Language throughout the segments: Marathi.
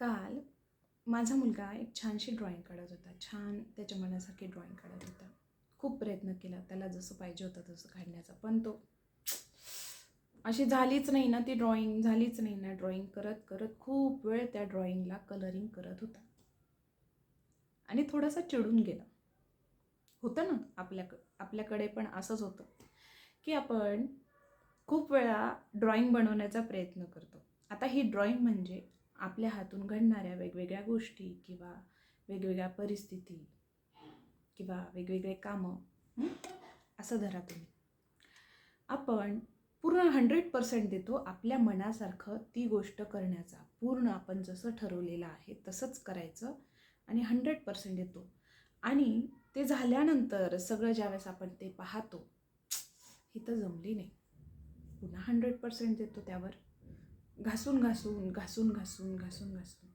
काल माझा मुलगा एक छानशी ड्रॉइंग काढत होता. छान त्याच्या मनासारखी ड्रॉइंग काढत होता. खूप प्रयत्न केला त्याला जसं पाहिजे होतं तसं काढण्याचा, पण तो अशी झालीच नाही ना, ती ड्रॉइंग झालीच नाही ना. ड्रॉइंग करत करत खूप वेळ त्या ड्रॉइंगला कलरिंग करत होता आणि थोडासा चिडून गेला. होतं ना, आपल्याकडे पण असंच होतं की आपण खूप वेळा ड्रॉइंग बनवण्याचा प्रयत्न करतो. आता ही ड्रॉइंग म्हणजे आपल्या हातून घडणाऱ्या वेगवेगळ्या गोष्टी किंवा वेगवेगळ्या परिस्थिती किंवा वेगवेगळे कामं, असं धरा तुम्ही. आपण पूर्ण 100% देतो आपल्या मनासारखं ती गोष्ट करण्याचा. पूर्ण आपण जसं ठरवलेलं आहे तसंच करायचं आणि 100% देतो. आणि ते झाल्यानंतर सगळं ज्यावेळेस आपण ते पाहतो, ही तर जमली नाही, पुन्हा 100% देतो त्यावर. घासून घासून घासून घासून घासून घासून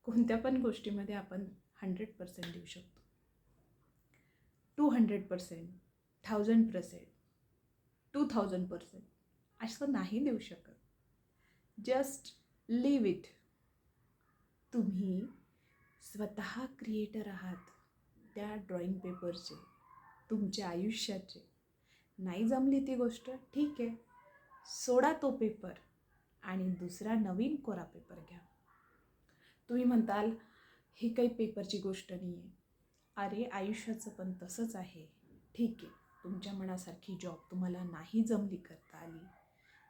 कोणत्या पण गोष्टीमध्ये आपण 100% देऊ शकतो. 200%, 1000%, 2000% असं नाही देऊ शकत. Just leave it. तुम्ही स्वतः क्रिएटर आहात त्या ड्रॉइंग पेपरचे, तुमच्या आयुष्याचे. नाही जमली ती गोष्ट, ठीक आहे, सोडा तो पेपर आणि दुसरा नवीन कोरा पेपर घ्या. तुम्ही म्हणताल ही काही पेपरची गोष्ट नाही आहे. अरे आयुष्याचं पण तसंच आहे. ठीक आहे, तुमच्या मनासारखी जॉब तुम्हाला नाही जमली करता आली,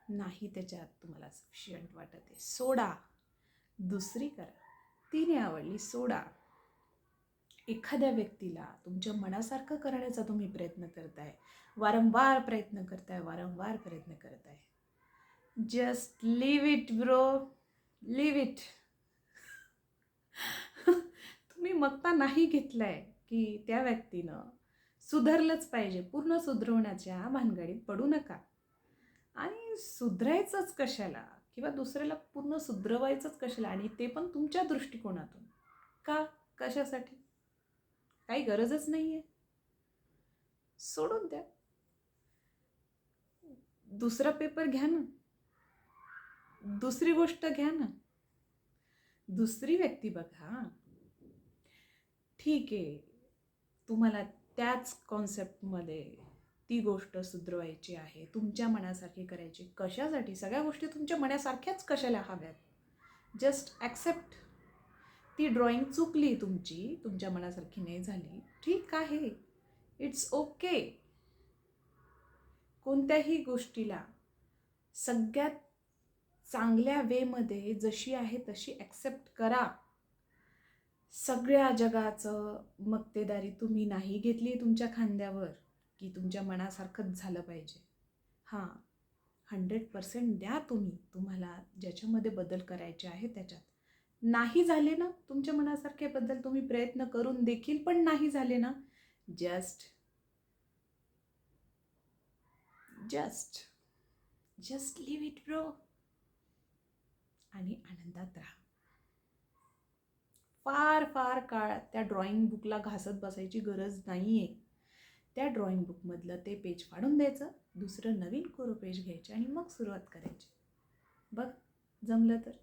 नाही त्याच्यात तुम्हाला सफिशियंट वाटत आहे, सोडा, दुसरी करा. ती नाही आवडली, सोडा. एखाद्या व्यक्तीला तुमच्या मनासारखं करण्याचा तुम्ही प्रयत्न करताय, वारंवार प्रयत्न करताय. Just leave it bro, leave it. तुम्ही मक्ता नाही घेतलाय की त्या व्यक्तीनं सुधारलंच पाहिजे. पूर्ण सुधरवण्याच्या भानगडीत पडू नका. आणि सुधरायचंच कशाला किंवा दुसऱ्याला पूर्ण सुधरवायचंच कशाला, आणि ते पण तुमच्या दृष्टिकोनातून. का, कशासाठी? काही गरजच नाही आहे. सोडून द्या, दुसरा पेपर घ्या ना, दुसरी गोष्ट घ्या ना, दुसरी व्यक्ती बघा. ठीक आहे, तुम्हाला त्याच कॉन्सेप्टमध्ये ती गोष्ट सुधरवायची आहे, तुमच्या मनासारखी करायची. कशासाठी? सगळ्या गोष्टी तुमच्या मनासारख्याच कशाला हव्यात? Just accept. ती ड्रॉइंग चुकली तुमची, तुमच्या मनासारखी नाही झाली, ठीक आहे, इट्स ओके. कोणत्याही गोष्टीला सगळ्यात चांगल्या वेमध्ये जशी आहे तशी ॲक्सेप्ट करा. सगळ्या जगाचं मक्तेदारी तुम्ही नाही घेतली तुमच्या खांद्यावर की तुमच्या मनासारखंच झालं पाहिजे. हां, 100% द्या तुम्ही, तुम्हाला ज्याच्यामध्ये बदल करायचे आहे त्याच्यात. नाही झाले ना तुमच्या मनासारखे बदल, तुम्ही प्रयत्न करून देखील पण नाही झाले ना, जस्ट लिव्ह इट ब्रो आणि आनंदात राहा. फार फार काळ त्या ड्रॉइंग बुकला घासत बसायची गरज नाही आहे. त्या ड्रॉइंग बुकमधलं ते पेज फाडून द्यायचं, दुसरं नवीन कोरं पेज घ्यायचं आणि मग सुरुवात करायची. बघ, जमलं तर.